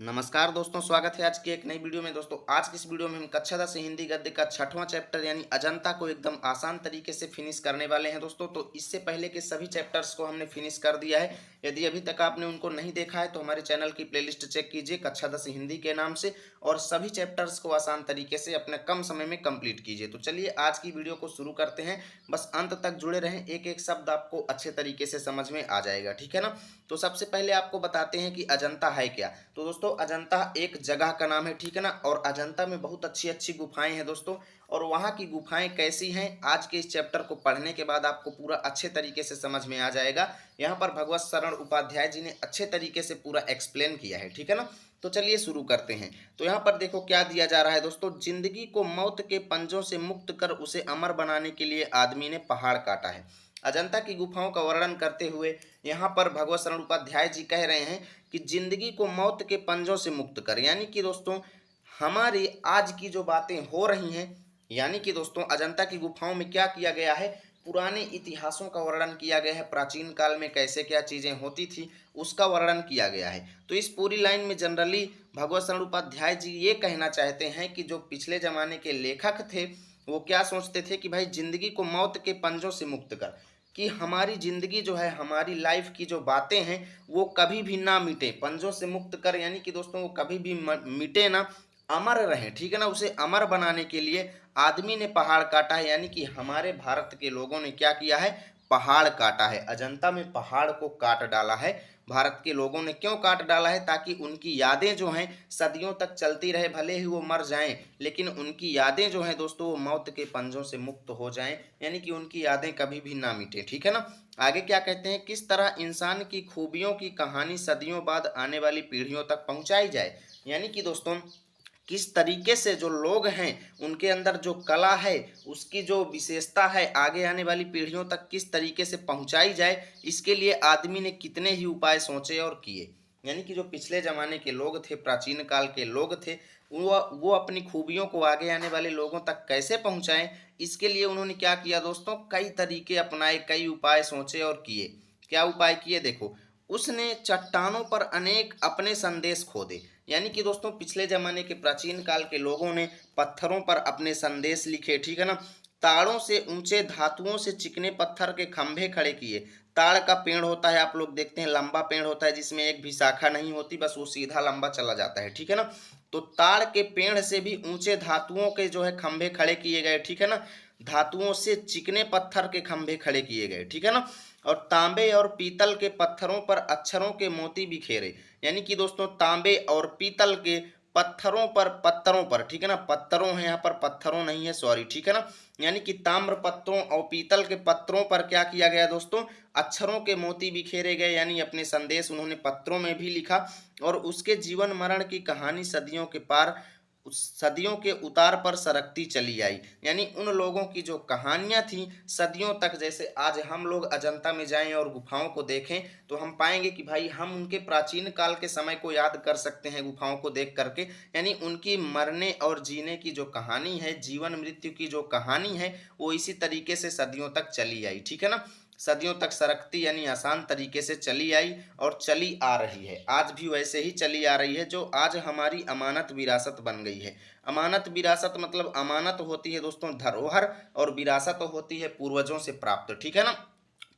नमस्कार दोस्तों, स्वागत है आज की एक नई वीडियो में। दोस्तों आज की इस वीडियो में हम कक्षा 10 हिंदी गद्य का 6वां चैप्टर यानी अजंता को एकदम आसान तरीके से फिनिश करने वाले हैं दोस्तों। तो इससे पहले के सभी चैप्टर्स को हमने फिनिश कर दिया है। यदि अभी तक आपने उनको नहीं देखा है तो हमारे चैनल की प्लेलिस्ट चेक कीजिए कक्षा 10 हिंदी के नाम से, और सभी चैप्टर्स को आसान तरीके से अपने कम समय में कंप्लीट कीजिए। तो चलिए आज की वीडियो को शुरू करते हैं। बस अंत तक जुड़े रहें, एक एक शब्द आपको अच्छे तरीके से समझ में आ जाएगा, ठीक है ना। तो सबसे पहले आपको बताते हैं कि अजंता है क्या। तो दोस्तों अजंता एक जगह का नाम है, ठीक है ना। और अजंता में बहुत अच्छी अच्छी गुफाएं हैं दोस्तों, और वहाँ की गुफाएं कैसी हैं आज के इस चैप्टर को पढ़ने के बाद आपको पूरा अच्छे तरीके से समझ में आ जाएगा। यहाँ पर भगवत शरण उपाध्याय जी ने अच्छे तरीके से पूरा एक्सप्लेन किया है, ठीक है ना। तो चलिए शुरू करते हैं। तो यहाँ पर देखो क्या दिया जा रहा है दोस्तों। जिंदगी को मौत के पंजों से मुक्त कर उसे अमर बनाने के लिए आदमी ने पहाड़ काटा है। अजंता की गुफाओं का वर्णन करते हुए यहाँ पर भगवत शरण उपाध्याय जी कह रहे हैं कि जिंदगी को मौत के पंजों से मुक्त कर, यानी कि दोस्तों हमारी आज की जो बातें हो रही हैं, यानी कि दोस्तों अजंता की गुफाओं में क्या किया गया है, पुराने इतिहासों का वर्णन किया गया है। प्राचीन काल में कैसे क्या चीज़ें होती थी उसका वर्णन किया गया है। तो इस पूरी लाइन में जनरली भगवत शरण उपाध्याय जी ये कहना चाहते हैं कि जो पिछले ज़माने के लेखक थे वो क्या सोचते थे कि भाई जिंदगी को मौत के पंजों से मुक्त कर, कि हमारी ज़िंदगी जो है, हमारी लाइफ की जो बातें हैं वो कभी भी ना मिटे। पंजों से मुक्त कर यानी कि दोस्तों वो कभी भी मिटे ना, अमर रहें, ठीक है ना। उसे अमर बनाने के लिए आदमी ने पहाड़ काटा है, यानी कि हमारे भारत के लोगों ने क्या किया है, पहाड़ काटा है। अजंता में पहाड़ को काट डाला है। भारत के लोगों ने क्यों काट डाला है, ताकि उनकी यादें जो हैं सदियों तक चलती रहे। भले ही वो मर जाएं लेकिन उनकी यादें जो हैं दोस्तों वो मौत के पंजों से मुक्त हो जाएं, यानी कि उनकी यादें कभी भी ना मिटे, ठीक है ना। आगे क्या कहते हैं, किस तरह इंसान की खूबियों की कहानी सदियों बाद आने वाली पीढ़ियों तक पहुंचाई जाए, यानी कि दोस्तों किस तरीके से जो लोग हैं उनके अंदर जो कला है उसकी जो विशेषता है आगे आने वाली पीढ़ियों तक किस तरीके से पहुंचाई जाए, इसके लिए आदमी ने कितने ही उपाय सोचे और किए। यानी कि जो पिछले ज़माने के लोग थे, प्राचीन काल के लोग थे, वो अपनी खूबियों को आगे आने वाले लोगों तक कैसे पहुंचाएं, इसके लिए उन्होंने क्या किया दोस्तों, कई तरीके अपनाए, कई उपाय सोचे और किए। क्या उपाय किए देखो, उसने चट्टानों पर अनेक अपने संदेश खोदे। यानी कि दोस्तों पिछले जमाने के प्राचीन काल के लोगों ने पत्थरों पर अपने संदेश लिखे, ठीक है ना। ताड़ों से ऊंचे धातुओं से चिकने पत्थर के खंभे खड़े किए। ताड़ का पेड़ होता है, आप लोग देखते हैं, लंबा पेड़ होता है जिसमें एक भी शाखा नहीं होती, बस वो सीधा लंबा चला जाता है, ठीक है ना। तो ताड़ के पेड़ से भी ऊंचे धातुओं के जो है खंभे खड़े किए गए, ठीक है ना। धातुओं से चिकने पत्थर के खंभे खड़े किए गए, ठीक है ना। और तांबे और पीतल के पत्थरों पर अक्षरों के मोती बिखेरे। यानी कि दोस्तों तांबे और पीतल के पत्थरों पर, ठीक है ना, पत्थरों है यहाँ पर, पत्थरों नहीं है, सॉरी, ठीक है ना। यानी कि ताम्र पत्रों और पीतल के पत्रों पर क्या किया गया दोस्तों, अक्षरों के मोती बिखेरे गए, यानी अपने संदेश उन्होंने पत्रों में भी लिखा। और उसके जीवन मरण की कहानी सदियों के पार, सदियों के उतार पर सरकती चली आई। यानी उन लोगों की जो कहानियां थी सदियों तक, जैसे आज हम लोग अजंता में जाएं और गुफाओं को देखें तो हम पाएंगे कि भाई हम उनके प्राचीन काल के समय को याद कर सकते हैं गुफाओं को देख करके। यानी उनकी मरने और जीने की जो कहानी है, जीवन मृत्यु की जो कहानी है, वो इसी तरीके से सदियों तक चली आई, ठीक है ना। सदियों तक सरकती यानी आसान तरीके से चली आई और चली आ रही है, आज भी वैसे ही चली आ रही है, जो आज हमारी अमानत विरासत बन गई है। अमानत विरासत मतलब अमानत होती है दोस्तों धरोहर, और विरासत होती है पूर्वजों से प्राप्त, ठीक है ना।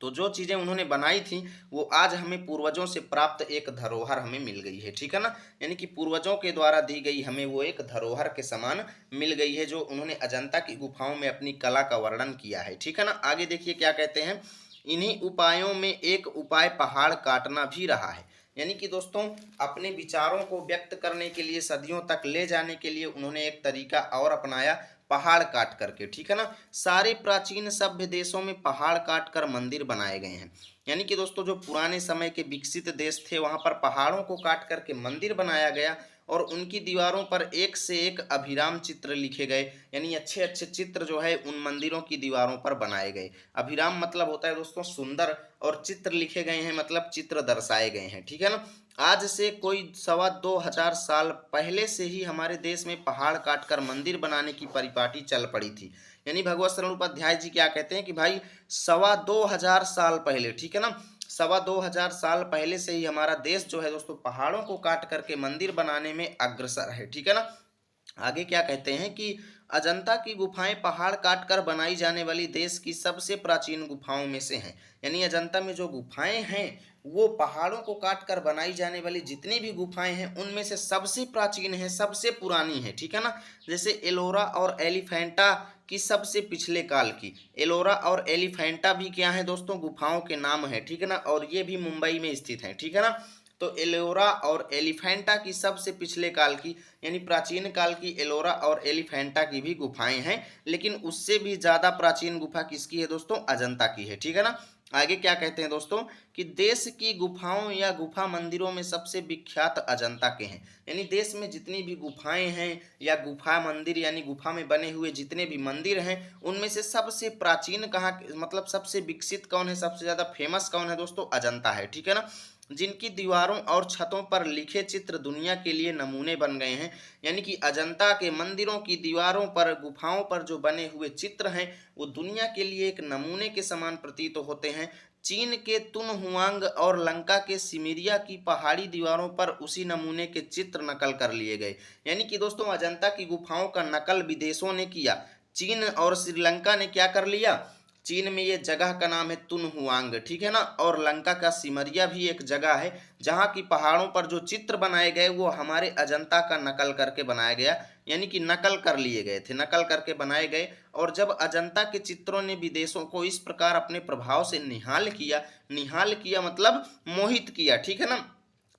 तो जो चीज़ें उन्होंने बनाई थी वो आज हमें पूर्वजों से प्राप्त एक धरोहर हमें मिल गई है, ठीक है ना। यानी कि पूर्वजों के द्वारा दी गई हमें वो एक धरोहर के समान मिल गई है, जो उन्होंने अजंता की गुफाओं में अपनी कला का वर्णन किया है, ठीक है ना। आगे देखिए क्या कहते हैं, इन्हीं उपायों में एक उपाय पहाड़ काटना भी रहा है। यानी कि दोस्तों अपने विचारों को व्यक्त करने के लिए, सदियों तक ले जाने के लिए उन्होंने एक तरीका और अपनाया, पहाड़ काट करके, ठीक है ना। सारे प्राचीन सभ्य देशों में पहाड़ काट कर मंदिर बनाए गए हैं। यानी कि दोस्तों जो पुराने समय के विकसित देश थे वहाँ पर पहाड़ों को काट करके मंदिर बनाया गया, और उनकी दीवारों पर एक से एक अभिराम चित्र लिखे गए। यानी अच्छे अच्छे चित्र जो है उन मंदिरों की दीवारों पर बनाए गए। अभिराम मतलब होता है दोस्तों सुंदर, और चित्र लिखे गए हैं मतलब चित्र दर्शाए गए हैं, ठीक है ना। आज से कोई 2,2500 साल पहले से ही हमारे देश में पहाड़ काटकर मंदिर बनाने की परिपाटी चल पड़ी थी। यानी भगवत शरण उपाध्याय जी क्या कहते हैं कि भाई 2,2500 साल पहले, ठीक है ना, 2,2500 साल पहले से ही हमारा देश जो है दोस्तों पहाड़ों को काट करके मंदिर बनाने में अग्रसर है। ठीक है ना। आगे क्या कहते हैं कि अजंता की गुफाएं पहाड़ काट कर बनाई जाने वाली देश की सबसे प्राचीन गुफाओं में से हैं। यानी अजंता में जो गुफाएं हैं वो पहाड़ों को काट कर बनाई जाने वाली जितनी भी गुफाएं हैं उनमें से सबसे प्राचीन है, सबसे पुरानी है। ठीक है ना। जैसे एलोरा और एलिफेंटा की सबसे पिछले काल की, एलोरा और एलिफेंटा भी क्या है दोस्तों, गुफाओं के नाम है। ठीक है ना। और ये भी मुंबई में स्थित है। ठीक है ना। तो एलोरा और एलिफेंटा की सबसे पिछले काल की यानी प्राचीन काल की एलोरा और एलिफेंटा की भी गुफाएं हैं, लेकिन उससे भी ज्यादा प्राचीन गुफा किसकी है दोस्तों, अजंता की है। ठीक है ना। आगे क्या कहते हैं दोस्तों कि देश की गुफाओं या गुफा मंदिरों में सबसे विख्यात अजंता के हैं। यानी देश में जितनी भी गुफाएं हैं या गुफा मंदिर यानी गुफा में बने हुए जितने भी मंदिर हैं उनमें से सबसे प्राचीन कहाँ, मतलब सबसे विकसित कौन है, सबसे ज्यादा फेमस कौन है दोस्तों, अजंता है। ठीक है ना। जिनकी दीवारों और छतों पर लिखे चित्र दुनिया के लिए नमूने बन गए हैं। यानी कि अजंता के मंदिरों की दीवारों पर, गुफाओं पर जो बने हुए चित्र हैं वो दुनिया के लिए एक नमूने के समान प्रतीत होते हैं। चीन के तुनहुआंग और लंका के सिमिरिया की पहाड़ी दीवारों पर उसी नमूने के चित्र नकल कर लिए गए। यानी कि दोस्तों अजंता की गुफाओं का नकल विदेशों ने किया। चीन और श्रीलंका ने क्या कर लिया, चीन में ये जगह का नाम है तुनहुआंग। ठीक है ना। और लंका का सिमरिया भी एक जगह है जहाँ की पहाड़ों पर जो चित्र बनाए गए वो हमारे अजंता का नकल करके बनाया गया, यानी कि नकल कर लिए गए थे, नकल करके बनाए गए। और जब अजंता के चित्रों ने विदेशों को इस प्रकार अपने प्रभाव से निहाल किया मतलब मोहित किया। ठीक है ना।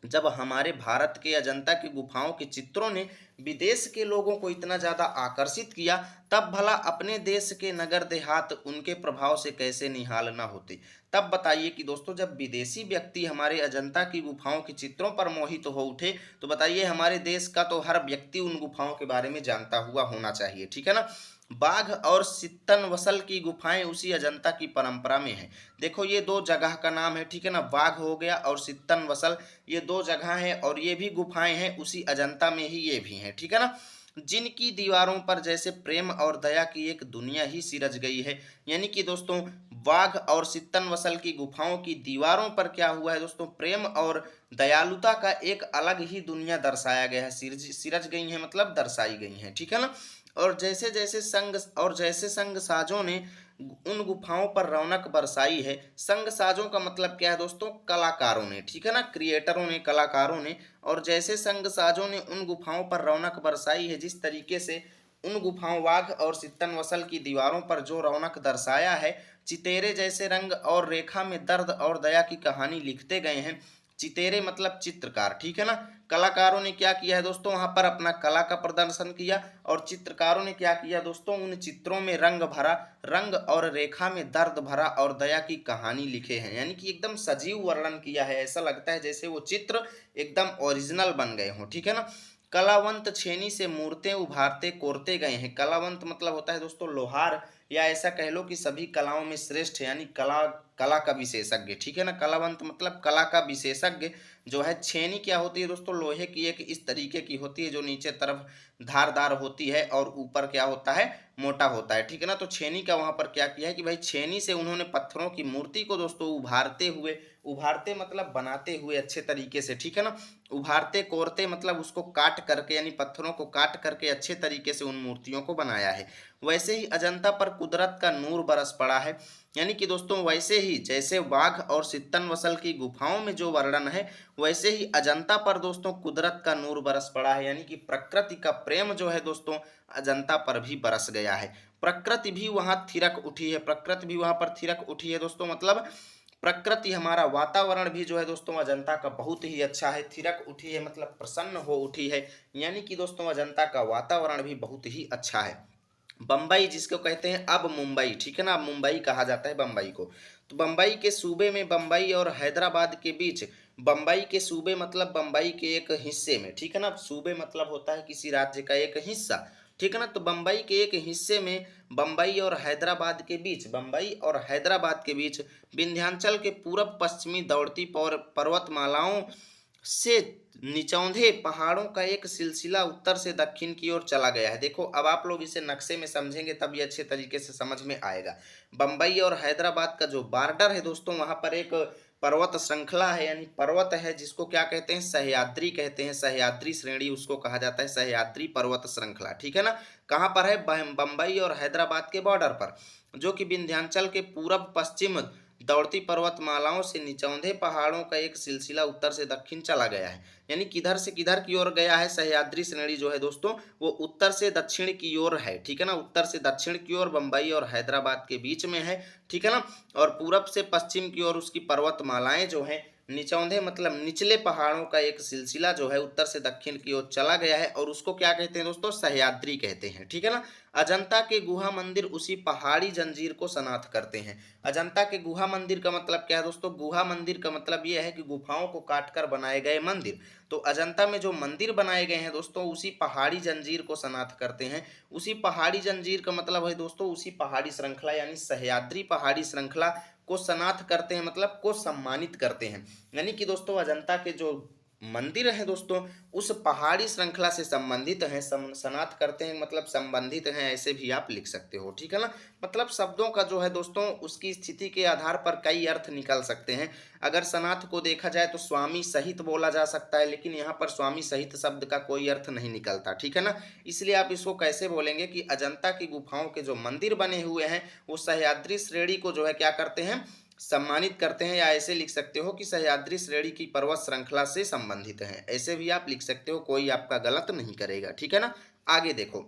जब हमारे भारत के अजंता की गुफाओं के चित्रों ने विदेश के लोगों को इतना ज्यादा आकर्षित किया, तब भला अपने देश के नगर देहात उनके प्रभाव से कैसे निहाल न होते। तब बताइए कि दोस्तों जब विदेशी व्यक्ति हमारे अजंता की गुफाओं के चित्रों पर मोहित हो उठे तो बताइए हमारे देश का तो हर व्यक्ति उन गुफाओं के बारे में जानता हुआ होना चाहिए। ठीक है ना। बाघ और सित्तन वसल की गुफाएं उसी अजंता की परंपरा में है। देखो ये दो जगह का नाम है। ठीक है ना। बाघ हो गया और सित्तन वसल, ये दो जगह हैं और ये भी गुफाएं हैं उसी अजंता में ही ये भी हैं। ठीक है ना। जिनकी दीवारों पर जैसे प्रेम और दया की एक दुनिया ही सिरज गई है। यानी कि दोस्तों बाघ और सित्तन वसल की गुफाओं की दीवारों पर क्या हुआ है दोस्तों, प्रेम और दयालुता का एक अलग ही दुनिया दर्शाया गया है, सिरज गई है मतलब दर्शाई गई है। ठीक है ना। और जैसे संग साजों ने उन गुफाओं पर रौनक बरसाई है। संग साजों का मतलब क्या है दोस्तों, कलाकारों ने। ठीक है ना। क्रिएटरों ने, कलाकारों ने। और जैसे संग साजों ने उन गुफाओं पर रौनक बरसाई है, जिस तरीके से उन गुफाओं बाघ और सित्तन वसल की दीवारों पर जो रौनक दर्शाया है, चितेरे जैसे रंग और रेखा में दर्द और दया की कहानी लिखते गए हैं। चितेरे मतलब चित्रकार। ठीक है ना। कलाकारों ने क्या किया है दोस्तों, वहां पर अपना कला का प्रदर्शन किया और चित्रकारों ने क्या किया दोस्तों, उन चित्रों में रंग भरा, रंग और रेखा में दर्द भरा और दया की कहानी लिखे हैं। यानी कि एकदम सजीव वर्णन किया है, ऐसा लगता है जैसे वो चित्र एकदम ओरिजिनल बन गए हों। ठीक है ना। कलावंत छेनी से मूर्तें उभारते कोरते गए हैं। कलावंत मतलब होता है दोस्तों लोहार, या ऐसा कह लो कि सभी कलाओं में श्रेष्ठ यानी कला का विशेषज्ञ। ठीक है ना। कलावंत मतलब कला का विशेषज्ञ जो है। छेनी क्या होती है दोस्तों, लोहे की एक इस तरीके की होती है जो नीचे तरफ धारदार होती है और ऊपर क्या होता है, मोटा होता है। ठीक है ना। तो छेनी का वहां पर क्या किया है कि भाई छेनी से उन्होंने पत्थरों की मूर्ति को दोस्तों उभारते मतलब बनाते हुए अच्छे तरीके से। ठीक है ना। उभारते कोरते मतलब उसको काट करके यानी पत्थरों को काट करके अच्छे तरीके से उन मूर्तियों को बनाया है। वैसे ही अजंता पर कुदरत का नूर बरस पड़ा है। यानी कि दोस्तों वैसे ही जैसे बाघ और सित्तन वसल की गुफाओं में जो वर्णन है, वैसे ही अजंता पर दोस्तों कुदरत का नूर बरस पड़ा है। यानी कि प्रकृति का प्रेम जो है दोस्तों अजंता पर भी बरस गया है। प्रकृति भी वहां थिरक उठी है, प्रकृति भी वहां पर थिरक उठी है दोस्तों। मतलब प्रकृति, हमारा वातावरण भी जो है दोस्तों अजंता का बहुत ही अच्छा है, थिरक उठी है मतलब प्रसन्न हो उठी है। यानी कि दोस्तों अजंता का वातावरण भी बहुत ही अच्छा है। बम्बई जिसको कहते हैं अब मुंबई, ठीक है ना, अब मुंबई कहा जाता है बम्बई को। तो बम्बई के सूबे में बम्बई और हैदराबाद के बीच, बम्बई के सूबे मतलब बम्बई के एक हिस्से में, ठीक है ना, सूबे मतलब होता है किसी राज्य का एक हिस्सा। ठीक है ना। तो बम्बई के एक हिस्से में बम्बई और हैदराबाद के बीच, बम्बई और हैदराबाद के बीच विंध्याचल के पूरब पश्चिमी दौड़ती पर्वतमालाओं से निचौंधे पहाड़ों का एक सिलसिला उत्तर से दक्षिण की ओर चला गया है। देखो अब आप लोग इसे नक्शे में समझेंगे तब ये अच्छे तरीके से समझ में आएगा। बम्बई और हैदराबाद का जो बॉर्डर है दोस्तों, वहां पर एक पर्वत श्रृंखला है यानी पर्वत है जिसको क्या कहते हैं, सह्याद्री कहते हैं। सह्याद्री श्रेणी उसको कहा जाता है, सह्याद्री पर्वत श्रृंखला, ठीक है ना। कहाँ पर है, बम्बई और हैदराबाद के बॉर्डर पर, जो कि विंध्याचल के पूरब पश्चिम दौड़ती पर्वतमालाओं से निचौंधे पहाड़ों का एक सिलसिला उत्तर से दक्षिण चला गया है। यानी किधर से किधर की ओर गया है, सह्याद्री श्रेणी जो है दोस्तों वो उत्तर से दक्षिण की ओर है, ठीक है ना। उत्तर से दक्षिण की ओर बम्बई और हैदराबाद के बीच में है, ठीक है ना। और पूरब से पश्चिम की ओर उसकी पर्वतमालाएं जो है निचौंधे मतलब निचले पहाड़ों का एक सिलसिला जो है उत्तर से दक्षिण की ओर चला गया है, और उसको क्या कहते हैं दोस्तों, सह्याद्री कहते हैं, ठीक है ना। अजंता के गुहा मंदिर उसी पहाड़ी जंजीर को शनाख्त करते हैं। अजंता के गुहा मंदिर का मतलब क्या है दोस्तों, गुहा मंदिर का मतलब यह है कि गुफाओं को काटकर बनाए गए मंदिर। तो अजंता में जो मंदिर बनाए गए हैं दोस्तों उसी पहाड़ी जंजीर को शनाख्त करते हैं। उसी पहाड़ी जंजीर का मतलब है दोस्तों उसी पहाड़ी श्रृंखला यानी सह्याद्री पहाड़ी श्रृंखला को शनाख्त करते हैं, मतलब को सम्मानित करते हैं। यानी कि दोस्तों अजंता के जो मंदिर है दोस्तों उस पहाड़ी श्रृंखला से संबंधित हैं, शनाख्त करते हैं मतलब संबंधित हैं, ऐसे भी आप लिख सकते हो, ठीक है ना। मतलब शब्दों का जो है दोस्तों उसकी स्थिति के आधार पर कई अर्थ निकल सकते हैं। अगर शनाख्त को देखा जाए तो स्वामी सहित बोला जा सकता है, लेकिन यहाँ पर स्वामी सहित शब्द का कोई अर्थ नहीं निकलता, ठीक है ना। इसलिए आप इसको कैसे बोलेंगे कि अजंता की गुफाओं के जो मंदिर बने हुए हैं वो सह्याद्री श्रेणी को जो है क्या करते हैं, सम्मानित करते हैं। या ऐसे लिख सकते हो कि सह्याद्री श्रेणी की पर्वत श्रृंखला से संबंधित हैं, ऐसे भी आप लिख सकते हो, कोई आपका गलत नहीं करेगा, ठीक है ना। आगे देखो,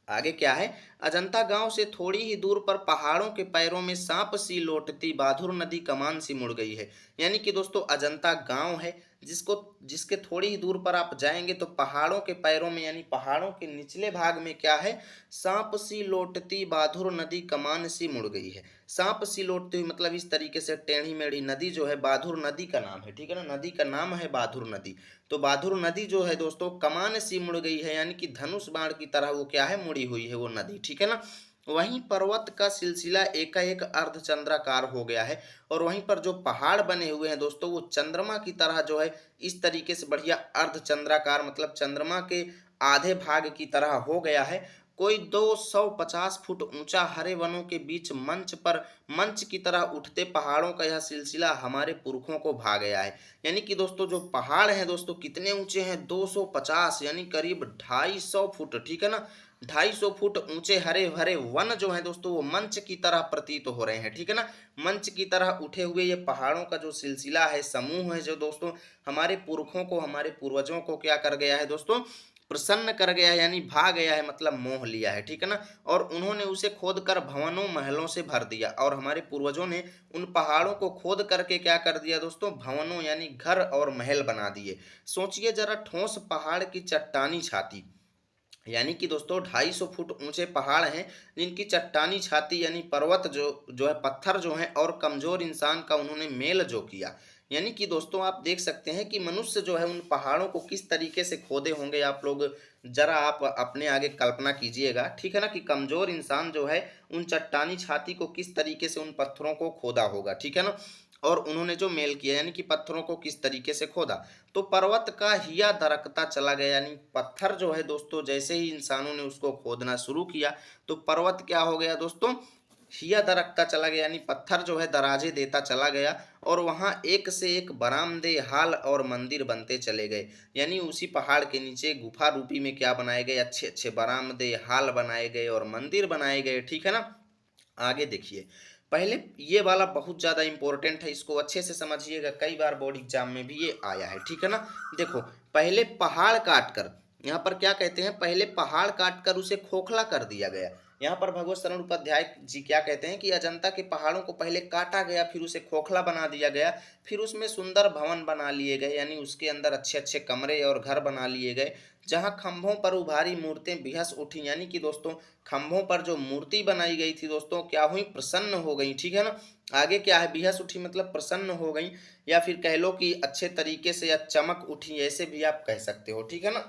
आगे क्या है, अजंता गांव से थोड़ी ही दूर पर पहाड़ों के पैरों में सांप सी लौटती बाधुर नदी कमान सी मुड़ गई है। यानी कि दोस्तों अजंता गांव है जिसके थोड़ी ही दूर पर आप जाएंगे तो पहाड़ों के पैरों में यानी पहाड़ों के निचले भाग में क्या है, सांप सी लौटती बाधुर नदी कमान सी मुड़ गई है। सांप सी लौटती हुई मतलब इस तरीके से टेढ़ी मेढ़ी नदी जो है बाधुर नदी का नाम है, ठीक है ना। नदी का नाम है बाधुर नदी। तो बाधुर नदी जो है दोस्तों कमान सी मुड़ गई है, यानी कि धनुष बाण की तरह वो क्या है, मुड़ी हुई है वो नदी, ठीक है ना। वहीं पर्वत का सिलसिला एकाएक अर्धचंद्राकार हो गया है, और वहीं पर जो पहाड़ बने हुए हैं दोस्तों वो चंद्रमा की तरह जो है इस तरीके से बढ़िया अर्धचंद्राकार मतलब चंद्रमा के आधे भाग की तरह हो गया है। कोई 250 फुट ऊंचा हरे वनों के बीच मंच की तरह उठते पहाड़ों का यह सिलसिला हमारे पुरखों को भा गया है। यानी कि दोस्तों जो पहाड़ हैं दोस्तों कितने ऊंचे हैं, 250 यानी करीब 250 फुट, ठीक है ना। 250 फुट ऊंचे हरे भरे वन जो है दोस्तों वो मंच की तरह प्रतीत हो रहे हैं, ठीक है ना। मंच की तरह उठे हुए ये पहाड़ों का जो सिलसिला है, समूह है जो दोस्तों हमारे पुरखों को हमारे पूर्वजों को क्या कर गया है दोस्तों, प्रसन्न कर गया है, यानी भा गया है मतलब मोह लिया है, ठीक है ना। और उन्होंने उसे खोद कर भवनों महलों से भर दिया, और हमारे पूर्वजों ने उन पहाड़ों को खोद करके क्या कर दिया दोस्तों, भवनों यानी घर और महल बना दिए। सोचिए जरा, ठोस पहाड़ की चट्टानी छाती, यानी कि दोस्तों 250 फुट ऊंचे पहाड़ हैं जिनकी चट्टानी छाती यानी पर्वत जो है पत्थर जो है और कमजोर इंसान का उन्होंने मेल जो किया। यानी कि दोस्तों आप देख सकते हैं कि मनुष्य जो है उन पहाड़ों को किस तरीके से खोदे होंगे, आप लोग जरा आप अपने आगे कल्पना कीजिएगा, ठीक है ना। कि कमजोर इंसान जो है उन चट्टानी छाती को किस तरीके से उन पत्थरों को खोदा होगा, ठीक है ना। और उन्होंने जो मेल किया यानी कि पत्थरों को किस तरीके से खोदा, तो पर्वत का हिया दरकता चला गया। यानी पत्थर जो है दोस्तों जैसे ही इंसानों ने उसको खोदना शुरू किया तो पर्वत क्या हो गया दोस्तों, हिया दरकता चला गया, यानी पत्थर जो है दराजे देता चला गया, और वहां एक से एक बरामदे हाल और मंदिर बनते चले गए। यानी उसी पहाड़ के नीचे गुफा रूपी में क्या बनाए गए, अच्छे अच्छे बरामदे हाल बनाए गए और मंदिर बनाए गए, ठीक है ना। आगे देखिए, पहले ये वाला बहुत ज़्यादा इंपॉर्टेंट है, इसको अच्छे से समझिएगा, कई बार बोर्ड एग्जाम में भी ये आया है, ठीक है ना। देखो, पहले पहाड़ काट कर, यहाँ पर क्या कहते हैं, पहले पहाड़ काट कर उसे खोखला कर दिया गया। यहाँ पर भगवत शरण उपाध्याय जी क्या कहते हैं कि अजंता के पहाड़ों को पहले काटा गया, फिर उसे खोखला बना दिया गया, फिर उसमें सुंदर भवन बना लिए गए, यानी उसके अंदर अच्छे अच्छे कमरे और घर बना लिए गए। जहाँ खंभों पर उभारी मूर्तें बेहस उठी, यानी कि दोस्तों खंभों पर जो मूर्ति बनाई गई थी दोस्तों क्या हुई, प्रसन्न हो गई, ठीक है ना। आगे क्या है, बेहस उठी मतलब प्रसन्न हो गई, या फिर कह लो कि अच्छे तरीके से या चमक उठी, ऐसे भी आप कह सकते हो, ठीक है ना।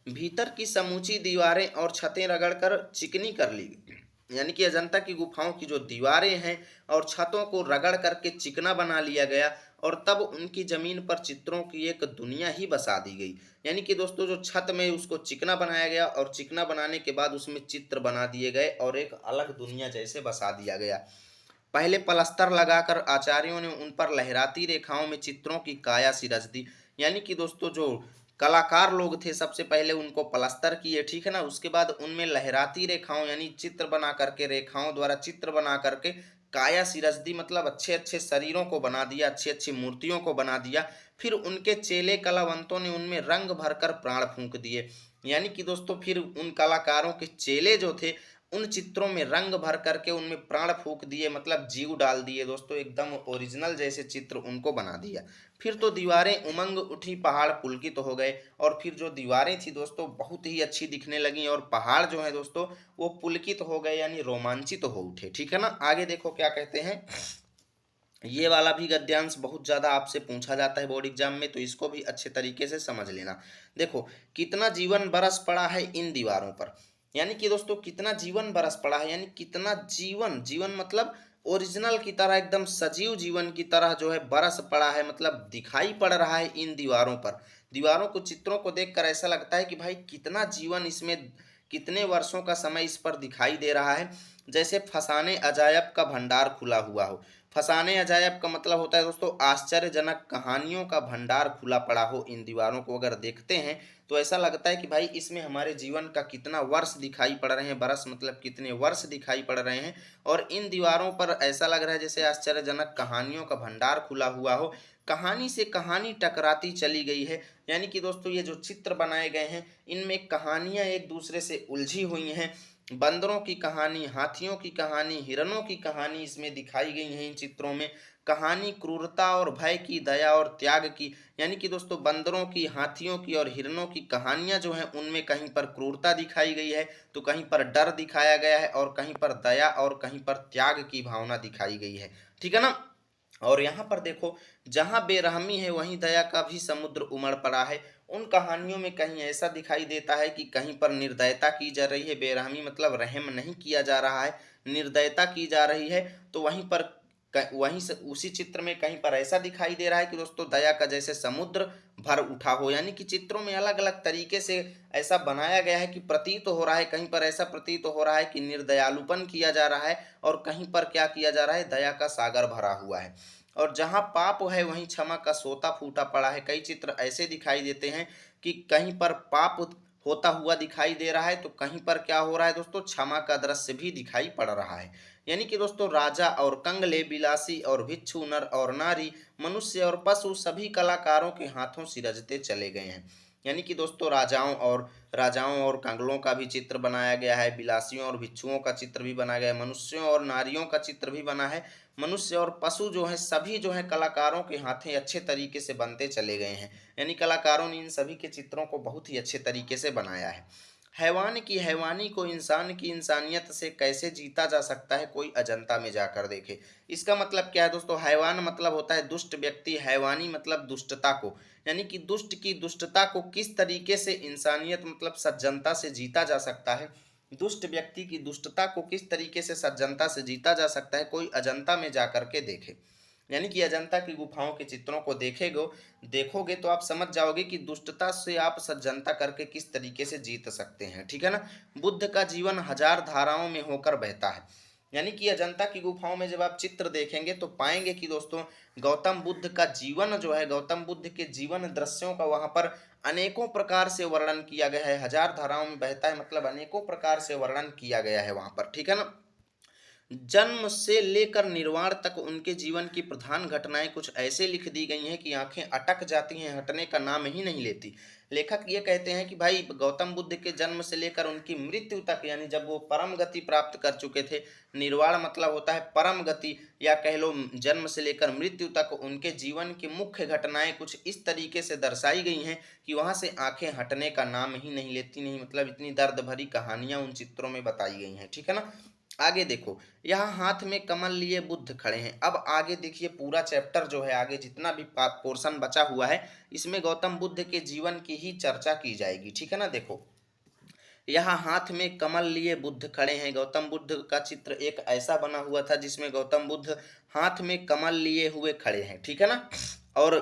भीतर की समूची दीवारें और छतें रगड़कर चिकनी कर ली गई। यानी कि अजंता की गुफाओं की जो दीवारें हैं और छतों को रगड़ करके चिकना बना लिया गया, और तब उनकी जमीन पर चित्रों की एक दुनिया ही बसा दी गई। यानी कि दोस्तों जो छत में उसको चिकना बनाया गया, और चिकना बनाने के बाद उसमें चित्र बना दिए गए और एक अलग दुनिया जैसे बसा दिया गया। पहले पलस्तर लगाकर आचार्यों ने उन पर लहराती रेखाओं में चित्रों की काया सिरज दी। यानी कि दोस्तों जो कलाकार लोग थे सबसे पहले उनको पलस्तर किए, ठीक है ना, उसके बाद उनमें लहराती रेखाओं यानी चित्र बना करके, रेखाओं द्वारा चित्र बना करके काया सिरज दी, मतलब अच्छे अच्छे शरीरों को बना दिया, अच्छी अच्छी मूर्तियों को बना दिया। फिर उनके चेले कलावंतों ने उनमें रंग भरकर प्राण फूंक दिए। यानी कि दोस्तों फिर उन कलाकारों के चेले जो थे उन चित्रों में रंग भर करके उनमें प्राण फूंक दिए, मतलब जीव डाल दिए दोस्तों, एकदम ओरिजिनल जैसे चित्र उनको बना दिया। फिर तो दीवारें उमंग उठी, पहाड़ पुलकित तो हो गए, और फिर जो दीवारें थी दोस्तों बहुत ही अच्छी दिखने लगी, और पहाड़ जो है दोस्तों वो पुलकित हो गए यानी रोमांचित हो उठे, ठीक है ना। आगे देखो क्या कहते हैं। ये वाला भी गद्यांश बहुत ज़्यादा आपसे पूछा जाता है बोर्ड एग्जाम में, तो इसको भी अच्छे तरीके से समझ लेना। देखो, कितना जीवन बरस पड़ा है इन दीवारों पर, यानी कि दोस्तों कितना जीवन बरस पड़ा है, यानी कितना जीवन, जीवन मतलब ओरिजिनल की तरह, एकदम सजीव जीवन की तरह जो है बरस पड़ा है, मतलब दिखाई पड़ रहा है इन दीवारों पर। दीवारों को, चित्रों को देखकर ऐसा लगता है कि भाई कितना जीवन इसमें, कितने वर्षों का समय इस पर दिखाई दे रहा है, जैसे फसाने अजायब का भंडार खुला हुआ हो। फसाने अजायब का मतलब होता है दोस्तों आश्चर्यजनक कहानियों का भंडार खुला पड़ा हो। इन दीवारों को अगर देखते हैं तो ऐसा लगता है कि भाई इसमें हमारे जीवन का कितना वर्ष दिखाई पड़ रहे हैं, बरस मतलब कितने वर्ष दिखाई पड़ रहे हैं, और इन दीवारों पर ऐसा लग रहा है जैसे आश्चर्यजनक कहानियों का भंडार खुला हुआ हो। कहानी से कहानी टकराती चली गई है, यानी कि दोस्तों ये जो चित्र बनाए गए हैं इनमें कहानियां एक दूसरे से उलझी हुई हैं। बंदरों की कहानी, हाथियों की कहानी, हिरणों की कहानी इसमें दिखाई गई है इन चित्रों में। कहानी क्रूरता और भय की, दया और त्याग की, यानी कि दोस्तों बंदरों की, हाथियों की और हिरणों की कहानियां जो हैं उनमें कहीं पर क्रूरता दिखाई गई है, तो कहीं पर डर दिखाया गया है, और कहीं पर दया और कहीं पर त्याग की भावना दिखाई गई है, ठीक है ना। और यहाँ पर देखो, जहाँ बेरहमी है वहीं दया का भी समुद्र उमड़ पड़ा है। उन कहानियों में कहीं ऐसा दिखाई देता है कि कहीं पर निर्दयता की जा रही है, बेरहमी मतलब रहम नहीं किया जा रहा है, निर्दयता की जा रही है। तो वहीं पर वहीं से उसी चित्र में कहीं पर ऐसा दिखाई दे रहा है कि दोस्तों दया का जैसे समुद्र भर उठा हो। यानी कि चित्रों में अलग अलग तरीके से ऐसा बनाया गया है कि प्रतीत हो रहा है, कहीं पर ऐसा प्रतीत हो रहा है कि निर्दयालुपन किया जा रहा है, और कहीं पर क्या किया जा रहा है, दया का सागर भरा हुआ है। और जहाँ पाप है वहीं क्षमा का सोता फूटा पड़ा है। कई चित्र ऐसे दिखाई देते हैं कि कहीं पर पाप होता हुआ दिखाई दे रहा है, तो कहीं पर क्या हो रहा है दोस्तों, क्षमा का दृश्य भी दिखाई पड़ रहा है। यानी कि दोस्तों राजा और कंगले, बिलासी और भिक्षु, नर और नारी, मनुष्य और पशु सभी कलाकारों के हाथों सिरजते चले गए हैं। यानी कि दोस्तों राजाओं और कंगलों का भी चित्र बनाया गया है, बिलासियों और भिक्षुओं का चित्र भी बनाया गया है, मनुष्यों और नारियों का चित्र भी बना है। मनुष्य और पशु जो है सभी जो है कलाकारों के हाथें अच्छे तरीके से बनते चले गए हैं। यानी कलाकारों ने इन सभी के चित्रों को बहुत ही अच्छे तरीके से बनाया है। हैवान की हैवानी को इंसान की इंसानियत से कैसे जीता जा सकता है, कोई अजंता में जाकर देखे। इसका मतलब क्या है दोस्तों, हैवान मतलब होता है दुष्ट व्यक्ति, हैवानी मतलब दुष्टता को, यानी कि दुष्ट की दुष्टता को किस तरीके से इंसानियत मतलब सज्जनता से जीता जा सकता है, दुष्ट व्यक्ति की दुष्टता को किस तरीके से सज्जनता से जीता जा सकता है, कोई अजंता में जाकर के देखे। यानी कि अजंता की गुफाओं के चित्रों को देखोगे तो आप समझ जाओगे कि दुष्टता से आप सज्जनता करके किस तरीके से जीत सकते हैं, ठीक है ना। बुद्ध का जीवन हजार धाराओं में होकर बहता है। यानी कि अजंता की गुफाओं में जब आप चित्र देखेंगे तो पाएंगे कि दोस्तों गौतम बुद्ध का जीवन जो है, गौतम बुद्ध के जीवन दृश्यों का वहां पर अनेकों प्रकार से वर्णन किया गया है। हजार धाराओं में बहता है मतलब अनेकों प्रकार से वर्णन किया गया है वहां पर, ठीक है ना। जन्म से लेकर निर्वाण तक उनके जीवन की प्रधान घटनाएं कुछ ऐसे लिख दी गई हैं कि आंखें अटक जाती हैं, हटने का नाम ही नहीं लेती। लेखक ये कहते हैं कि भाई गौतम बुद्ध के जन्म से लेकर उनकी मृत्यु तक, यानी जब वो परम गति प्राप्त कर चुके थे, निर्वाण मतलब होता है परम गति, या कह लो जन्म से लेकर मृत्यु तक उनके जीवन की मुख्य घटनाएं कुछ इस तरीके से दर्शाई गई हैं कि वहां से आंखें हटने का नाम ही नहीं लेती, नहीं मतलब इतनी दर्द भरी कहानियां उन चित्रों में बताई गई हैं, ठीक है ना। आगे देखो, यहाँ हाथ में कमल लिए बुद्ध खड़े हैं। अब आगे देखिए पूरा चैप्टर जो है, आगे जितना भी पोर्शन बचा हुआ है इसमें गौतम बुद्ध के जीवन की ही चर्चा की जाएगी, ठीक है ना। देखो, यहाँ हाथ में कमल लिए बुद्ध खड़े हैं। गौतम बुद्ध का चित्र एक ऐसा बना हुआ था जिसमें गौतम बुद्ध हाथ में कमल लिए हुए खड़े हैं, ठीक है ना। और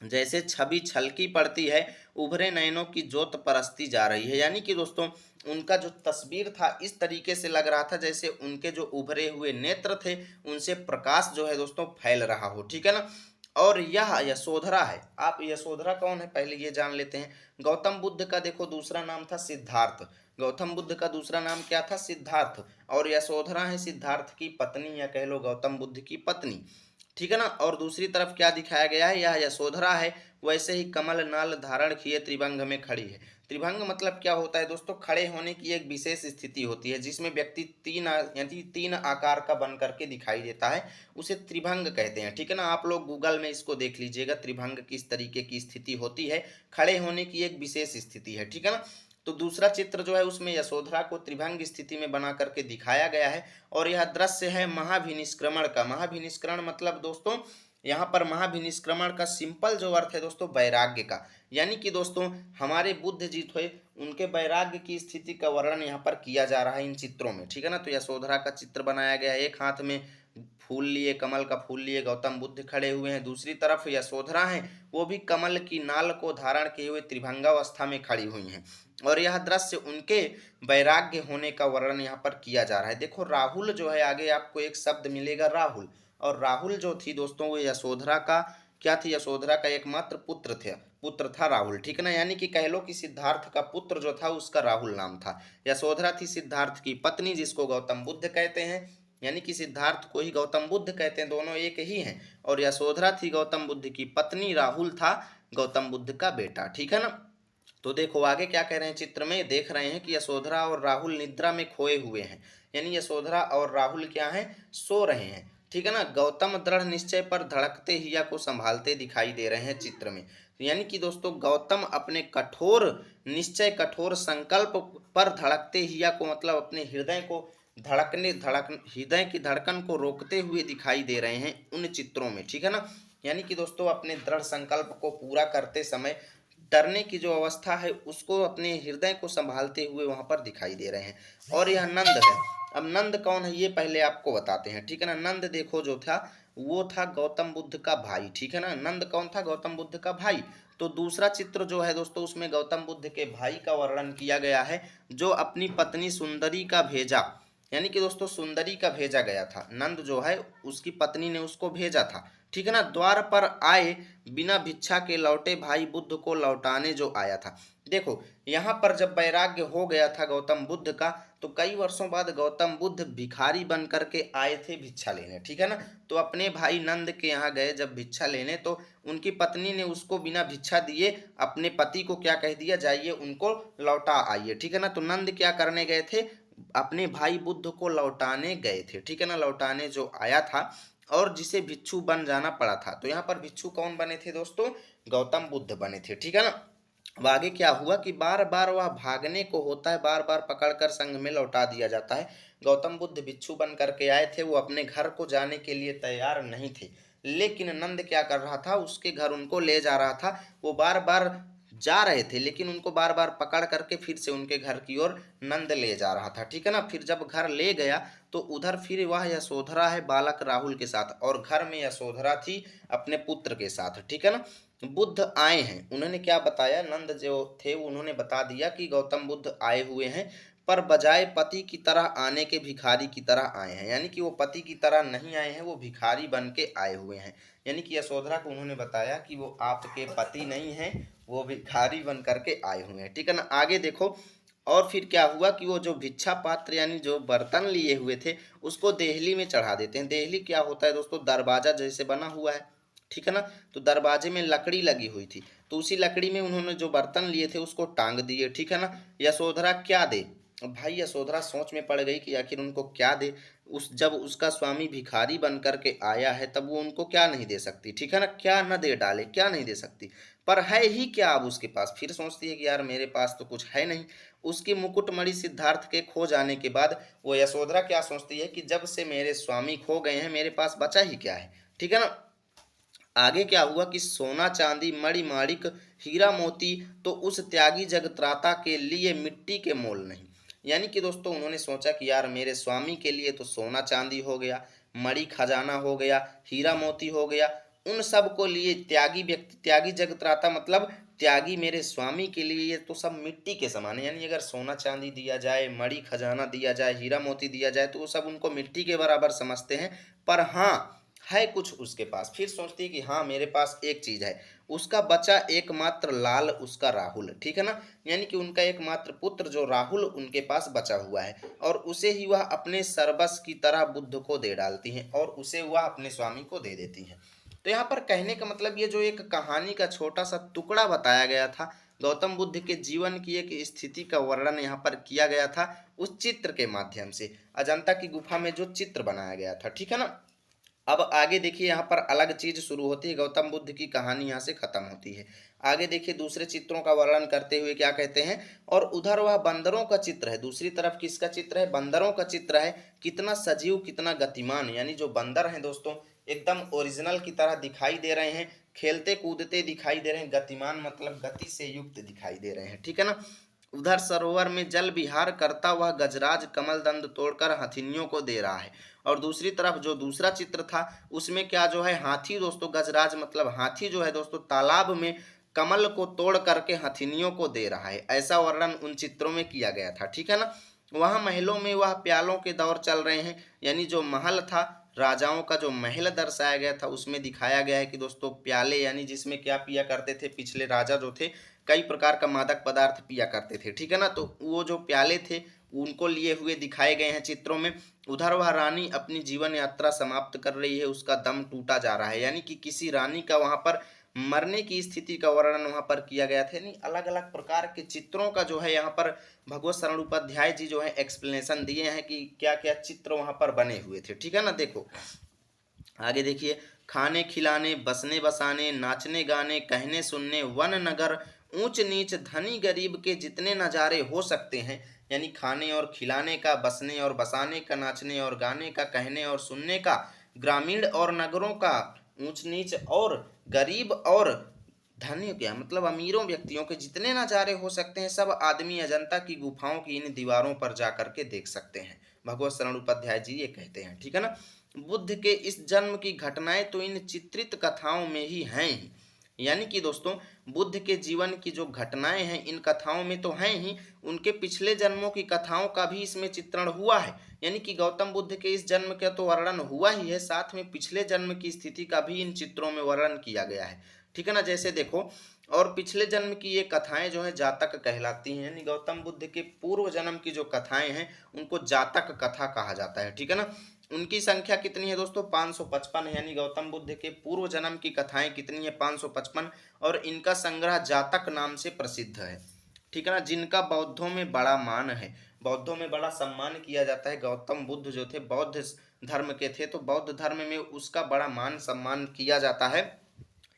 जैसे छवि छलकी पड़ती है, उभरे नयनों की जोत परसती जा रही है। यानी कि दोस्तों उनका जो तस्वीर था इस तरीके से लग रहा था जैसे उनके जो उभरे हुए नेत्र थे उनसे प्रकाश जो है दोस्तों फैल रहा हो, ठीक है ना। और यह यशोधरा है। आप यशोधरा कौन है पहले ये जान लेते हैं। गौतम बुद्ध का देखो दूसरा नाम था सिद्धार्थ। गौतम बुद्ध का दूसरा नाम क्या था, सिद्धार्थ। और यशोधरा है सिद्धार्थ की पत्नी, या कह लो गौतम बुद्ध की पत्नी, ठीक है ना। और दूसरी तरफ क्या दिखाया गया है, यह यशोधरा है वैसे ही कमल नाल धारण किए त्रिभंग में खड़ी है। त्रिभंग मतलब क्या होता है दोस्तों, खड़े होने की एक विशेष स्थिति होती है जिसमें व्यक्ति यानी तीन आकार का बन करके दिखाई देता है, उसे त्रिभंग कहते हैं, ठीक है ना। आप लोग गूगल में इसको देख लीजिएगा, त्रिभंग किस तरीके की स्थिति होती है, खड़े होने की एक विशेष स्थिति है, ठीक है ना। तो दूसरा चित्र जो है उसमें यशोधरा को त्रिभंग स्थिति में बना करके दिखाया गया है। और यह दृश्य है महाभिनिष्क्रमण का। महाभिनिष्करण मतलब दोस्तों यहाँ पर महाभिनिष्क्रमण का सिंपल जो अर्थ है दोस्तों वैराग्य का। यानी कि दोस्तों हमारे बुद्ध जी थे, उनके वैराग्य की स्थिति का वर्णन यहाँ पर किया जा रहा है इन चित्रों में, ठीक है ना। तो यशोधरा का चित्र बनाया गया है, एक हाथ में फूल लिए, कमल का फूल लिए गौतम बुद्ध खड़े हुए हैं, दूसरी तरफ यशोधरा हैं वो भी कमल की नाल को धारण किए हुए त्रिभंगावस्था में खड़ी हुई हैं। और यह दृश्य उनके वैराग्य होने का वर्णन यहाँ पर किया जा रहा है। देखो राहुल जो है, आगे आपको एक शब्द मिलेगा राहुल, और राहुल जो थी दोस्तों वो यशोधरा का क्या थी, यशोधरा का एकमात्र पुत्र था राहुल, ठीक है ना। यानी कि कह लो कि सिद्धार्थ का पुत्र जो था उसका राहुल नाम था। यशोधरा थी सिद्धार्थ की पत्नी जिसको गौतम बुद्ध कहते हैं, यानी कि सिद्धार्थ को ही गौतम बुद्ध कहते हैं, दोनों एक ही हैं। और यशोधरा थी गौतम बुद्ध की पत्नी, राहुल था गौतम बुद्ध का बेटा, ठीक है ना। तो देखो आगे क्या कह रहे हैं, चित्र में देख रहे हैं कि यशोधरा और राहुल निद्रा में खोए हुए हैं। यानी यशोधरा और राहुल क्या हैं, सो रहे हैं, ठीक है ना। गौतम दृढ़ निश्चय पर धड़कते हिया को संभालते दिखाई दे रहे हैं चित्र में। यानी कि दोस्तों गौतम अपने कठोर निश्चय, कठोर संकल्प पर धड़कते हिया को मतलब अपने हृदय को हृदय की धड़कन को रोकते हुए दिखाई दे रहे हैं उन चित्रों में, ठीक है ना। यानी कि दोस्तों अपने दृढ़ संकल्प को पूरा करते समय डरने की जो अवस्था है उसको अपने हृदय को संभालते हुए वहां पर दिखाई दे रहे हैं। और यह नंद है। अब नंद कौन है ये पहले आपको बताते हैं, ठीक है ना। नंद देखो जो था वो था गौतम बुद्ध का भाई, ठीक है ना। नंद कौन था, गौतम बुद्ध का भाई। तो दूसरा चित्र जो है दोस्तों उसमें गौतम बुद्ध के भाई का वर्णन किया गया है जो अपनी पत्नी सुंदरी का भेजा, यानी कि दोस्तों सुंदरी का भेजा गया था। नंद जो है उसकी पत्नी ने उसको भेजा था, ठीक है ना। द्वार पर आए बिना भिक्षा के लौटे भाई बुद्ध को लौटाने जो आया था। देखो यहाँ पर जब वैराग्य हो गया था गौतम बुद्ध का तो कई वर्षों बाद गौतम बुद्ध भिखारी बन करके आए थे भिक्षा लेने, ठीक है ना। तो अपने भाई नंद के यहाँ गए जब भिक्षा लेने तो उनकी पत्नी ने उसको बिना भिक्षा दिए अपने पति को क्या कह दिया, जाइए उनको लौटा आइए, ठीक है ना। तो नंद क्या करने गए थे, अपने भाई बुद्ध को लौटाने गए थे, ठीक है ना। लौटाने जो आया था और जिसे भिक्षु बन जाना पड़ा था। तो यहाँ पर भिक्षु कौन बने थे दोस्तों, गौतम बुद्ध बने थे, ठीक है ना। अब आगे क्या हुआ कि बार बार वह भागने को होता है, बार बार पकड़कर संघ में लौटा दिया जाता है। गौतम बुद्ध भिक्षु बन करके आए थे, वो अपने घर को जाने के लिए तैयार नहीं थे, लेकिन नंद क्या कर रहा था, उसके घर उनको ले जा रहा था। वो बार बार जा रहे थे लेकिन उनको बार बार पकड़ करके फिर से उनके घर की ओर नंद ले जा रहा था, ठीक है ना। फिर जब घर ले गया तो उधर फिर वह यशोधरा है बालक राहुल के साथ, और घर में यशोधरा थी अपने पुत्र के साथ, ठीक है ना। बुद्ध आए हैं, उन्होंने क्या बताया, नंद जो थे उन्होंने बता दिया कि गौतम बुद्ध आए हुए हैं पर बजाय पति की तरह आने के भिखारी की तरह आए हैं। यानी कि वो पति की तरह नहीं आए हैं, वो भिखारी बन के आए हुए हैं। यानी कि यशोधरा को उन्होंने बताया कि वो आपके पति नहीं हैं, वो भिखारी बन करके आए हुए हैं, ठीक है ना। आगे देखो और फिर क्या हुआ कि वो जो भिक्षा पात्र यानी जो बर्तन लिए हुए थे उसको देहली में चढ़ा देते हैं। देहली क्या होता है दोस्तों, दरवाजा जैसे बना हुआ है, ठीक है ना। तो दरवाजे में लकड़ी लगी हुई थी, तो उसी लकड़ी में उन्होंने जो बर्तन लिए थे उसको टांग दिए, ठीक है ना। यशोधरा क्या दे, भाई यशोधरा सोच में पड़ गई कि आखिर उनको क्या दे। जब उसका स्वामी भिखारी बन करके आया है तब वो उनको क्या नहीं दे सकती, ठीक है ना। क्या न दे डाले, क्या नहीं दे सकती, पर है ही क्या अब उसके पास। फिर सोचती है कि यार मेरे पास तो कुछ है नहीं। उसकी मुकुटमणि सिद्धार्थ के खो जाने के बाद वो यशोधरा क्या सोचती है कि जब से मेरे स्वामी खो गए हैं मेरे पास बचा ही क्या है, ठीक है ना। आगे क्या हुआ कि सोना चांदी मणि माणिक हीरा मोती तो उस त्यागी जगत्राता के लिए मिट्टी के मोल नहीं। यानी कि दोस्तों उन्होंने सोचा कि यार मेरे स्वामी के लिए तो सोना चांदी हो गया, मणि खजाना हो गया, हीरा मोती हो गया, उन सब को लिए त्यागी व्यक्ति, त्यागी जगत्राता मतलब त्यागी मेरे स्वामी के लिए ये तो सब मिट्टी के समान है। यानी अगर सोना चांदी दिया जाए, मणि खजाना दिया जाए, हीरा मोती दिया जाए तो वो सब उनको मिट्टी के बराबर समझते हैं। पर हाँ, है कुछ उसके पास, फिर सोचती है कि हाँ मेरे पास एक चीज है, उसका बचा एकमात्र लाल उसका राहुल, ठीक है ना। यानी कि उनका एकमात्र पुत्र जो राहुल उनके पास बचा हुआ है, और उसे ही वह अपने सर्वस्व की तरह बुद्ध को दे डालती हैं और उसे वह अपने स्वामी को दे देती हैं। तो यहाँ पर कहने का मतलब ये जो एक कहानी का छोटा सा टुकड़ा बताया गया था, गौतम बुद्ध के जीवन की एक स्थिति का वर्णन यहाँ पर किया गया था उस चित्र के माध्यम से, अजंता की गुफा में जो चित्र बनाया गया था, ठीक है ना। अब आगे देखिए यहाँ पर अलग चीज शुरू होती है, गौतम बुद्ध की कहानी यहाँ से खत्म होती है। आगे देखिए दूसरे चित्रों का वर्णन करते हुए क्या कहते हैं, और उधर वह बंदरों का चित्र है, दूसरी तरफ किसका चित्र है, बंदरों का चित्र है, कितना सजीव कितना गतिमान, यानी जो बंदर हैं दोस्तों एकदम ओरिजिनल की तरह दिखाई दे रहे हैं, खेलते कूदते दिखाई दे रहे हैं, गतिमान मतलब गति से युक्त दिखाई दे रहे हैं, ठीक है ना। उधर सरोवर में जल विहार करता वह गजराज कमल दंड तोड़कर हथिनियों को दे रहा है, और दूसरी तरफ जो दूसरा चित्र था उसमें क्या जो है, हाथी दोस्तों, गजराज मतलब हाथी जो है दोस्तों तालाब में कमल को तोड़ करके हथिनियों को दे रहा है, ऐसा वर्णन उन चित्रों में किया गया था, ठीक है ना। वहां महलों में वह प्यालों के दौर चल रहे हैं, यानी जो महल था, राजाओं का जो महल दर्शाया गया था उसमें दिखाया गया है कि दोस्तों प्याले, यानी जिसमें क्या पिया करते थे पिछले राजा जो थे, कई प्रकार का मादक पदार्थ पिया करते थे, ठीक है ना। तो वो जो प्याले थे उनको लिए हुए दिखाए गए हैं चित्रों में। उधर वह रानी अपनी जीवन यात्रा समाप्त कर रही है, उसका दम टूटा जा रहा है, यानी कि किसी रानी का वहां पर मरने की स्थिति का वर्णन वहां पर किया गया था। यानी अलग अलग प्रकार के चित्रों का जो है यहाँ पर भगवत शरण उपाध्याय जी जो है एक्सप्लेनेशन दिए हैं कि क्या क्या चित्र वहां पर बने हुए थे, ठीक है ना। देखो आगे देखिए, खाने खिलाने बसने बसाने नाचने गाने कहने सुनने वन नगर ऊंच नीच धनी गरीब के जितने नज़ारे हो सकते हैं, यानी खाने और खिलाने का, बसने और बसाने का, नाचने और गाने का, कहने और सुनने का, ग्रामीण और नगरों का, ऊंच नीच और गरीब और धनी, क्या मतलब अमीरों व्यक्तियों के जितने नज़ारे हो सकते हैं सब आदमी अजंता की गुफाओं की इन दीवारों पर जा करके देख सकते हैं, भगवत शरण उपाध्याय जी ये कहते हैं, ठीक है ना। बुद्ध के इस जन्म की घटनाएं तो इन चित्रित कथाओं में ही हैं ही, यानी कि दोस्तों बुद्ध के जीवन की जो घटनाएं हैं इन कथाओं में तो हैं ही, उनके पिछले जन्मों की कथाओं का भी इसमें चित्रण हुआ है, यानी कि गौतम बुद्ध के इस जन्म का तो वर्णन हुआ ही है, साथ में पिछले जन्म की स्थिति का भी इन चित्रों में वर्णन किया गया है, ठीक है ना। जैसे देखो, और पिछले जन्म की ये कथाएं जो है जातक कहलाती हैं, यानी गौतम बुद्ध के पूर्व जन्म की जो कथाएं हैं उनको जातक कथा कहा जाता है, ठीक है ना। उनकी संख्या कितनी है दोस्तों, 555 है, यानी गौतम बुद्ध के पूर्व जन्म की कथाएं कितनी है, 555, और इनका संग्रह जातक नाम से प्रसिद्ध है, ठीक है ना। जिनका बौद्धों में बड़ा मान है, बौद्धों में बड़ा सम्मान किया जाता है, गौतम बुद्ध जो थे बौद्ध धर्म के थे तो बौद्ध धर्म में उसका बड़ा मान सम्मान किया जाता है।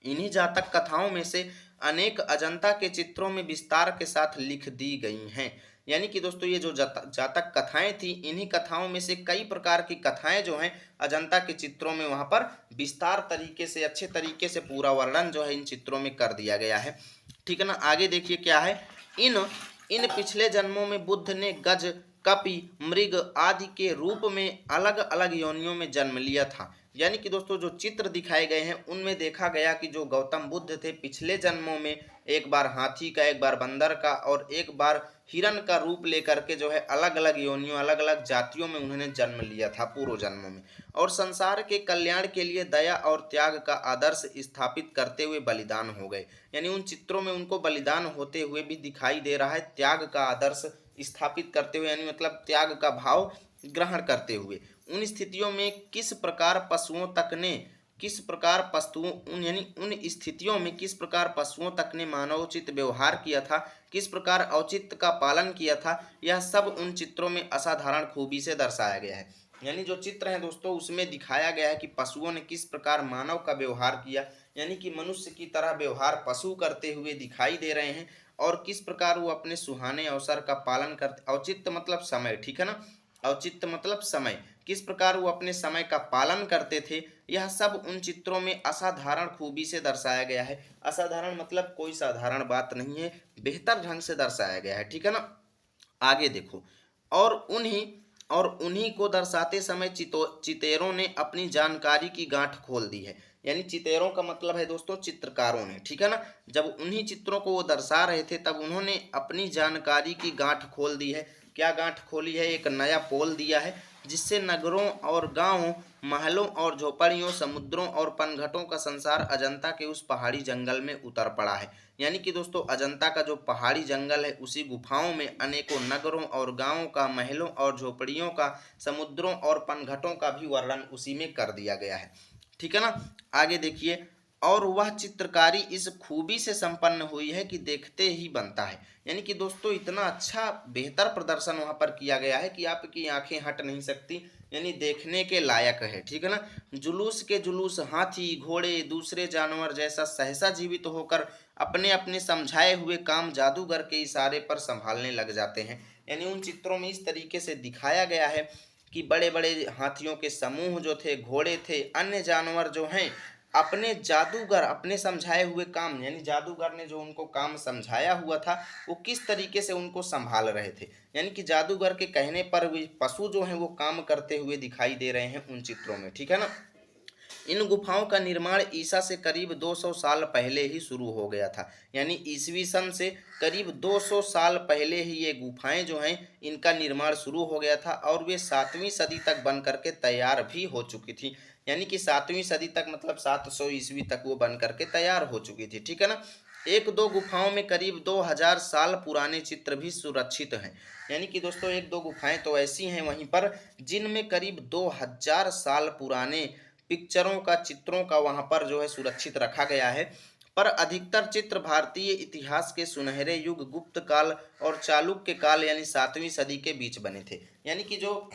इन्हीं जातक कथाओं में से अनेक अजंता के चित्रों में विस्तार के साथ लिख दी गई हैं, यानी कि दोस्तों ये जो जातक कथाएं थी इन्हीं कथाओं में से कई प्रकार की कथाएं जो हैं अजंता के चित्रों में वहां पर विस्तार तरीके से अच्छे तरीके से पूरा वर्णन जो है इन चित्रों में कर दिया गया है, ठीक है ना। आगे देखिए क्या है, इन इन पिछले जन्मों में बुद्ध ने गज, कपि, मृग आदि के रूप में अलग अलग योनियों में जन्म लिया था, यानी कि दोस्तों जो चित्र दिखाए गए हैं उनमें देखा गया कि जो गौतम बुद्ध थे पिछले जन्मों में एक बार हाथी का, एक बार बंदर का और एक बार हिरण का रूप लेकर के जो है अलग अलग योनियों अलग अलग जातियों में उन्होंने जन्म लिया था पूर्व जन्मों में, और संसार के कल्याण के लिए दया और त्याग का आदर्श स्थापित करते हुए बलिदान हो गए, यानी उन चित्रों में उनको बलिदान होते हुए भी दिखाई दे रहा है, त्याग का आदर्श स्थापित करते हुए, यानी मतलब त्याग का भाव ग्रहण करते हुए। उन स्थितियों में किस प्रकार पशुओं तक ने किस प्रकार पशुओं उन यानी उन स्थितियों में किस प्रकार पशुओं तक ने मानवोचित व्यवहार किया था, किस प्रकार औचित्य का पालन किया था, यह सब उन चित्रों में असाधारण खूबी से दर्शाया गया है। यानी जो चित्र हैं दोस्तों उसमें दिखाया गया है कि पशुओं ने किस प्रकार मानव का व्यवहार किया, यानी कि मनुष्य की तरह व्यवहार पशु करते हुए दिखाई दे रहे हैं, और किस प्रकार वो अपने सुहाने अवसर का पालन करते, औचित्य मतलब समय, ठीक है ना, औचित्य मतलब समय, किस प्रकार वो अपने समय का पालन करते थे, यह सब उन चित्रों में असाधारण खूबी से दर्शाया गया है। असाधारण मतलब कोई साधारण बात नहीं है, बेहतर ढंग से दर्शाया गया है, ठीक है ना। आगे देखो, और उन्हीं को दर्शाते समय चितेरों ने अपनी जानकारी की गांठ खोल दी है, यानी चितेरों का मतलब है दोस्तों चित्रकारों ने, ठीक है ना। जब उन्हीं चित्रों को वो दर्शा रहे थे तब उन्होंने अपनी जानकारी की गांठ खोल दी है। क्या गांठ खोली है? एक नया पोल दिया है जिससे नगरों और गांवों, महलों और झोपड़ियों, समुद्रों और पनघटों का संसार अजंता के उस पहाड़ी जंगल में उतर पड़ा है। यानी कि दोस्तों अजंता का जो पहाड़ी जंगल है उसी गुफाओं में अनेकों नगरों और गांवों का, महलों और झोपड़ियों का, समुद्रों और पनघटों का भी वर्णन उसी में कर दिया गया है, ठीक है ना। आगे देखिए, और वह चित्रकारी इस खूबी से संपन्न हुई है कि देखते ही बनता है। यानी कि दोस्तों इतना अच्छा बेहतर प्रदर्शन वहां पर किया गया है कि आपकी आंखें हट नहीं सकती, यानी देखने के लायक है, ठीक है ना। जुलूस के जुलूस हाथी, घोड़े, दूसरे जानवर जैसा सहसा जीवित होकर अपने अपने समझाए हुए काम जादूगर के इशारे पर संभालने लग जाते हैं। यानी उन चित्रों में इस तरीके से दिखाया गया है कि बड़े बड़े हाथियों के समूह जो थे, घोड़े थे, अन्य जानवर जो हैं, अपने जादूगर, अपने समझाए हुए काम, यानी जादूगर ने जो उनको काम समझाया हुआ था वो किस तरीके से उनको संभाल रहे थे। यानी कि जादूगर के कहने पर वे पशु जो हैं वो काम करते हुए दिखाई दे रहे हैं उन चित्रों में, ठीक है ना। इन गुफाओं का निर्माण ईसा से करीब 200 साल पहले ही शुरू हो गया था। यानी ईसवी सन से करीब 200 साल पहले ही ये गुफाएं जो हैं इनका निर्माण शुरू हो गया था और वे 7वीं सदी तक बन करके तैयार भी हो चुकी थी। यानी कि 7वीं सदी तक मतलब 700 ईस्वी तक वो बन करके तैयार हो चुकी थी, ठीक है ना। एक दो गुफाओं में करीब 2000 साल पुराने चित्र भी सुरक्षित हैं। यानी कि दोस्तों एक दो गुफाएं तो ऐसी हैं वहीं पर जिनमें करीब 2000 साल पुराने पिक्चरों का, चित्रों का वहां पर जो है सुरक्षित रखा गया है। पर अधिकतर चित्र भारतीय इतिहास के सुनहरे युग, गुप्त काल और चालुक्य काल यानी 7वीं सदी के बीच बने थे। यानी कि जो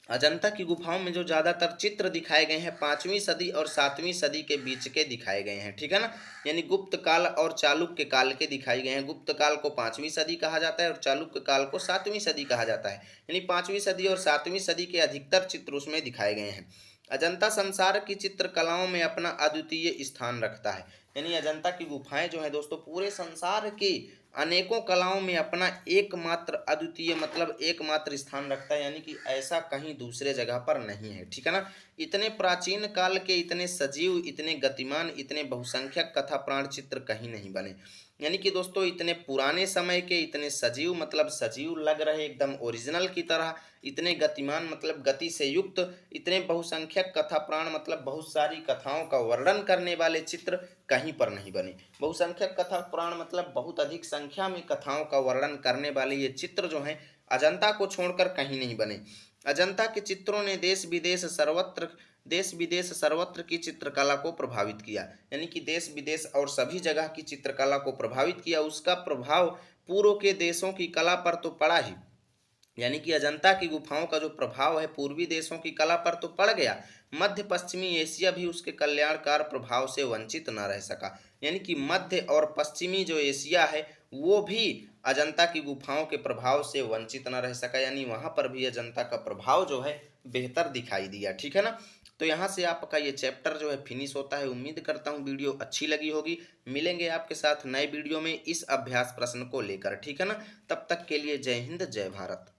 अजंता की गुफाओं में जो ज्यादातर चित्र दिखाए गए हैं 5वीं सदी और 7वीं सदी के बीच के दिखाए गए हैं, ठीक है ना। यानी गुप्त काल और चालुक्य काल के दिखाए गए हैं। गुप्त काल को 5वीं सदी कहा जाता है और चालुक्य काल को 7वीं सदी कहा जाता है। यानी 5वीं सदी और 7वीं सदी के अधिकतर चित्र उसमें दिखाए गए हैं। अजंता संसार की चित्रकलाओं में अपना अद्वितीय स्थान रखता है। यानी अजंता की गुफाएं जो है दोस्तों पूरे संसार की अनेकों कलाओं में अपना एकमात्र अद्वितीय मतलब एकमात्र स्थान रखता है। यानी कि ऐसा कहीं दूसरे जगह पर नहीं है, ठीक है ना। इतने प्राचीन काल के इतने सजीव, इतने गतिमान, इतने बहुसंख्यक कथा प्राण चित्र कहीं नहीं बने। यानी कि दोस्तों इतने पुराने समय के इतने सजीव मतलब सजीव लग रहे एकदम ओरिजिनल की तरह, इतने गतिमान मतलब गति से युक्त, इतने बहुसंख्यक कथा प्राण मतलब बहुत सारी कथाओं का वर्णन करने वाले चित्र कहीं पर नहीं बने। बहुसंख्यक कथा पुराण मतलब बहुत अधिक संख्या में कथाओं का वर्णन करने वाले ये चित्र जो हैं अजंता को छोड़कर कहीं नहीं बने। अजंता के चित्रों ने देश विदेश सर्वत्र की चित्रकला को प्रभावित किया। यानी कि देश विदेश और सभी जगह की चित्रकला को प्रभावित किया। उसका प्रभाव पूर्व के देशों की कला पर तो पड़ा ही, यानी कि अजंता की गुफाओं का जो प्रभाव है पूर्वी देशों की कला पर तो पड़ गया, मध्य पश्चिमी एशिया भी उसके कल्याणकार प्रभाव से वंचित न रह सका। यानी कि मध्य और पश्चिमी जो एशिया है वो भी अजंता की गुफाओं के प्रभाव से वंचित न रह सका। यानी वहां पर भी अजंता का प्रभाव जो है बेहतर दिखाई दिया, ठीक है ना। तो यहाँ से आपका ये चैप्टर जो है फिनिश होता है। उम्मीद करता हूँ वीडियो अच्छी लगी होगी। मिलेंगे आपके साथ नए वीडियो में इस अभ्यास प्रश्न को लेकर, ठीक है ना। तब तक के लिए जय हिंद, जय भारत।